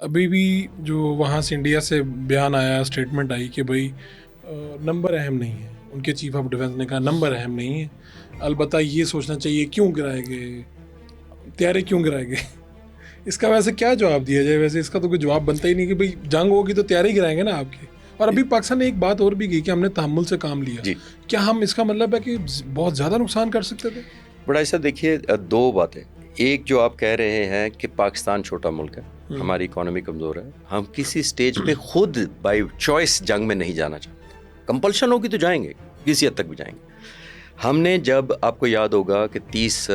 ابھی بھی جو وہاں سے انڈیا سے بیان آیا، اسٹیٹمنٹ آئی کہ بھائی نمبر اہم نہیں ہے. ان کے چیف آف ڈیفینس نے کہا نمبر اہم نہیں ہے، البتہ یہ سوچنا چاہیے کیوں گرائے گئے، طیارے کیوں گرائے گئے. اس کا ویسے کیا جواب دیا جائے؟ ویسے اس کا تو کوئی جواب بنتا ہی نہیں کہ بھائی جنگ ہوگی تو طیارے گرائیں گے نا آپ کے. اور ابھی پاکستان نے ایک بات اور بھی کی کہ ہم نے تحمل سے کام لیا. جی کیا ہم اس کا مطلب ہے کہ بہت زیادہ نقصان کر سکتے تھے؟ بڑا ایسا دیکھیے، دو باتیں. ایک جو آپ کہہ رہے ہیں کہ پاکستان چھوٹا ملک ہے، ہماری اکانومی کمزور ہے، ہم کسی سٹیج پہ خود بائی چوائس جنگ میں نہیں جانا چاہتے. کمپلشن ہوگی تو جائیں گے، کسی حد تک بھی جائیں گے. ہم نے جب آپ کو یاد ہوگا کہ 30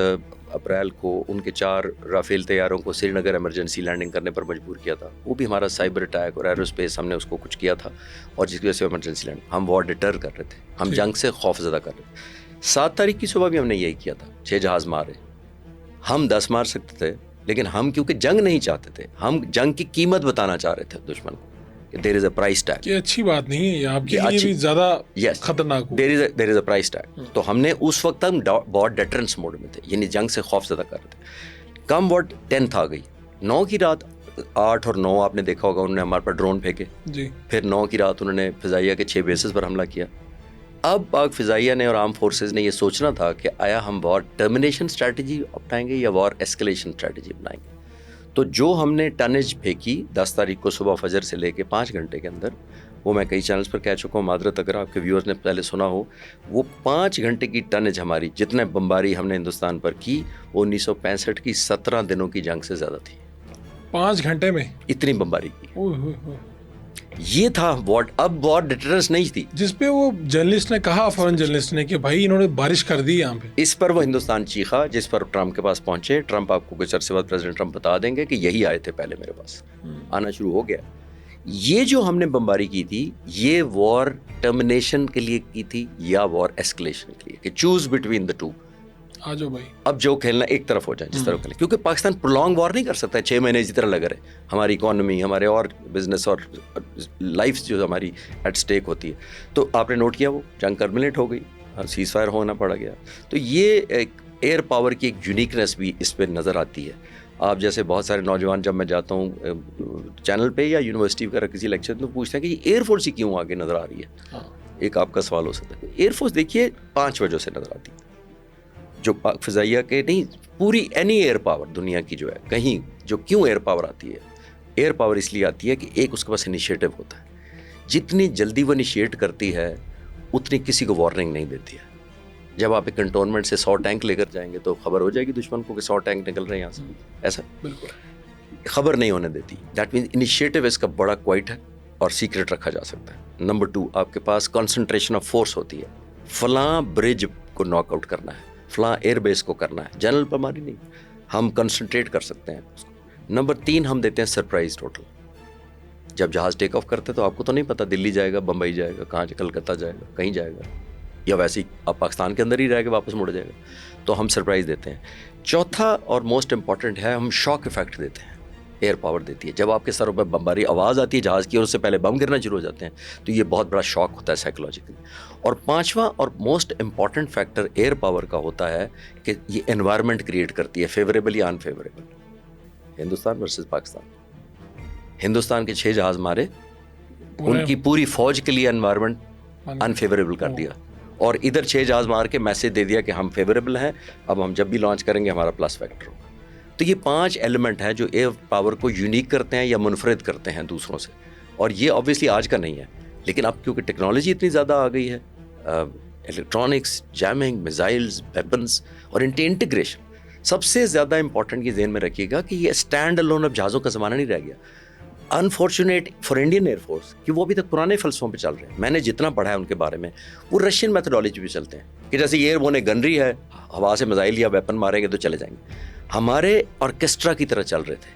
اپریل کو ان کے 4 رافیل طیاروں کو سری نگر ایمرجنسی لینڈنگ کرنے پر مجبور کیا تھا. وہ بھی ہمارا سائبر اٹیک اور ایرو اسپیس، ہم نے اس کو کچھ کیا تھا اور جس کی وجہ سے ایمرجنسی لینڈنگ. ہم وار ڈیٹر کر رہے تھے، ہم جنگ سے خوف زدہ کر رہے تھے. 7 تاریخ کی صبح بھی ہم نے یہی کیا تھا، 6 جہاز مارے. ہم 10 مار سکتے تھے، لیکن ہم کیونکہ جنگ نہیں چاہتے تھے، ہم جنگ کی قیمت بتانا چاہ رہے تھے دشمن کو کہ دیر از اے پرائز ٹیگ. یہ اچھی بات نہیں ہے، یہ آپ کے لیے بھی زیادہ خطرناک ہو. دیر از اے پرائز ٹیگ. تو ہم نے اس وقت ہم وار ڈیٹرنس موڈ میں تھے، یعنی جنگ سے خوف زدہ کر رہے تھے. کم وار 10 آ گئی، 9 کی رات 8 اور 9 آپ نے دیکھا ہوگا انہوں نے ہمارے پر ڈرون پھینکے. جی. پھر 9 کی رات انہوں نے فضائیہ کے 6 بیسز پر حملہ کیا. اب پاک فضائیہ نے اور آرم فورسز نے یہ سوچنا تھا کہ آیا ہم وار ٹرمینیشن اسٹریٹجی اپنائیں گے یا وار ایسکلیشن اسٹریٹجی اپنائیں گے. تو جو ہم نے ٹنیج پھینکی 10 تاریخ کو صبح فجر سے لے کے 5 گھنٹے کے اندر، وہ میں کئی چینلز پر کہہ چکا ہوں، معذرت اگر آپ کے ویورز نے پہلے سنا ہو. وہ 5 گھنٹے کی ٹنیج ہماری، جتنے بمباری ہم نے ہندوستان پر کی، وہ 1965 کی 17 دنوں کی جنگ سے زیادہ تھی. 5 گھنٹے میں اتنی بمباری کی. اوہ اوہ اوہ. یہ تھا وار. اب وار ڈیٹرنس نہیں تھی جس پہ وہ جرنلسٹ نے کہا، فورن جرنلسٹ نے، کہ بھائی انہوں نے بارش کر دی یہاں پہ. اس پر وہ ہندوستان چیخا، جس پر ٹرمپ کے پاس پہنچے. ٹرمپ آپ کو کچھ عرصے بعد پریزیڈنٹ ٹرمپ بتا دیں گے کہ یہی آئے تھے پہلے میرے پاس، آنا شروع ہو گیا. یہ جو ہم نے بمباری کی تھی، یہ وار ٹرمینیشن کے لیے کی تھی یا وار ایسکلیشن کے لیے، کہ چوز بٹوین دا ٹو. آ جاؤ بھائی، اب جو کھیلنا ایک طرف ہو جائے، جس طرف کھیلنا، کیونکہ پاکستان پرولونگ وار نہیں کر سکتا ہے 6 مہینے اسی طرح لگا رہے. ہماری اکانومی، ہمارے اور بزنس اور لائف جو ہماری ایٹ سٹیک ہوتی ہے. تو آپ نے نوٹ کیا وہ جنگ ٹرمینیٹ ہو گئی، سیز فائر ہونا پڑا گیا. تو یہ ایک ایئر پاور کی ایک یونیکنیس بھی اس پہ نظر آتی ہے. آپ جیسے بہت سارے نوجوان، جب میں جاتا ہوں چینل پہ یا یونیورسٹی وغیرہ کسی لیکچر تو پوچھتے ہیں کہ یہ ایئر فورس ہی کیوں آگے نظر آ رہی ہے. ایک آپ کا سوال ہو سکتا ہے. ایئر فورس دیکھیے 5 وجہ سے نظر آتی ہے، جو فضائیہ کے نہیں، پوری اینی ایئر پاور دنیا کی جو ہے کہیں، جو کیوں ایئر پاور آتی ہے. ایئر پاور اس لیے آتی ہے کہ ایک اس کے پاس انیشیٹو ہوتا ہے. جتنی جلدی وہ انیشیٹ کرتی ہے اتنی کسی کو وارننگ نہیں دیتی ہے. جب آپ ایک کنٹونمنٹ سے 100 ٹینک لے کر جائیں گے تو خبر ہو جائے گی دشمن کو کہ 100 ٹینک نکل رہے ہیں یہاں سے. ایسا بالکل خبر نہیں ہونے دیتی. دیٹ مینس انیشیٹو اس کا بڑا کوائٹ ہے اور سیکرٹ رکھا جا سکتا ہے. نمبر 2، آپ کے پاس کنسنٹریشن آف فورس ہوتی ہے. فلاں برج کو ناک آؤٹ کرنا ہے، فلاں ایئر بیس کو کرنا ہے، جنرل پر ہماری نہیں، ہم کنسنٹریٹ کر سکتے ہیں اس کو. نمبر 3، ہم دیتے ہیں سرپرائز ٹوٹل. جب جہاز ٹیک آف کرتے تو آپ کو تو نہیں پتا دلی جائے گا، بمبئی جائے گا، کہاں کلکتہ جائے گا، کہیں جائے گا، یا ویسے ہی آپ پاکستان کے اندر ہی رہ کے واپس مڑ جائے گا. تو ہم سرپرائز دیتے ہیں. چوتھا اور موسٹ امپورٹنٹ ہے، ہم شاک افیکٹ دیتے ہیں. ایئر پاور دیتی ہے. جب آپ کے سروں پہ بمباری آواز آتی ہے جہاز کی اور اس سے پہلے بم گرنا شروع ہو جاتے ہیں، تو یہ بہت بڑا شاک ہوتا ہے سائیکولوجیکلی. اور 5واں اور most important factor air power کا ہوتا ہے کہ یہ انوائرمنٹ کریٹ کرتی ہے، فیوریبل یا انفیوریبل. ہندوستان ورسز پاکستان، ہندوستان کے 6 جہاز مارے، ان کی پوری فوج کے لیے انوائرمنٹ انفیوریبل کر دیا، اور ادھر 6 جہاز مار کے میسج دے دیا کہ ہم فیوریبل ہیں، اب ہم جب بھی لانچ کریں گے ہمارا پلس فیکٹر ہوگا. تو یہ 5 ایلیمنٹ ہیں جو ایئر پاور کو یونیک کرتے ہیں یا منفرد کرتے ہیں دوسروں سے. اور یہ آبویسلی آج کا نہیں ہے، لیکن اب کیونکہ ٹیکنالوجی اتنی زیادہ آ گئی ہے، الیکٹرانکس، جیمنگ، میزائلز، ویپنز اور انٹیگریشن. سب سے زیادہ امپورٹنٹ یہ ذہن میں رکھیے گا کہ یہ اسٹینڈ الون اب جہازوں کا زمانہ نہیں رہ گیا. Unfortunate for Indian air force کہ وہ ابھی تک پرانے فلسفوں پہ چل رہے ہیں. میں نے جتنا پڑھا ہے ان کے بارے میں، وہ رشین میتھڈالوجی پہ چلتے ہیں کہ جیسے ایئر بون گنری ہے، ہوا سے میزائل یا ویپن ماریں گے تو چلے جائیں گے. ہمارے آرکیسٹرا کی طرح چل رہے تھے.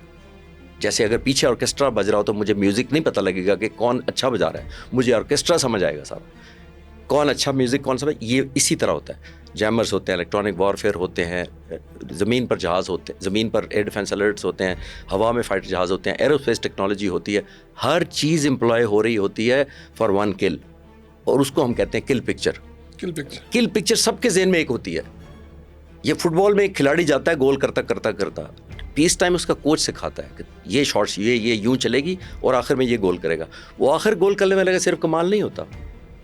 جیسے اگر پیچھے آرکیسٹرا بج رہا ہو تو مجھے میوزک نہیں پتہ لگے گا کہ کون اچھا بجا رہا ہے، مجھے آرکیسٹرا سمجھ آئے گا صاحب، کون اچھا میوزک کون سا. یہ اسی طرح ہوتا ہے. جیمرز ہوتے ہیں، الیکٹرانک وارفیئر ہوتے ہیں، زمین پر جہاز ہوتے ہیں، زمین پر ایئر ڈیفینس الرٹس ہوتے ہیں، ہوا میں فائٹر جہاز ہوتے ہیں، ایرو اسپیس ٹیکنالوجی ہوتی ہے. ہر چیز امپلائی ہو رہی ہوتی ہے فار ون کل، اور اس کو ہم کہتے ہیں کل پکچر. کل پکچر سب کے ذہن میں ایک ہوتی ہے. یہ فٹ بال میں ایک کھلاڑی جاتا ہے گول کرتا کرتا کرتا، پیس ٹائم اس کا کوچ سکھاتا ہے کہ یہ شاٹس یہ یوں چلے گی اور آخر میں یہ گول کرے گا. وہ آخر گول کرنے والے کا صرف کمال نہیں ہوتا,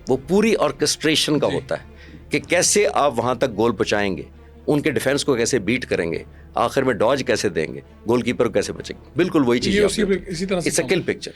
وہ پوری آرکسٹریشن کا ہوتا ہے کہ کیسے آپ وہاں تک گول پہنچائیں گے, ان کے ڈیفینس کو کیسے بیٹ کریں گے, آخر میں ڈاج کیسے دیں گے, گول کیپر کیسے بچیں گے. بالکل وہی چیز اسی طرح سے اٹس اے کل پکچر.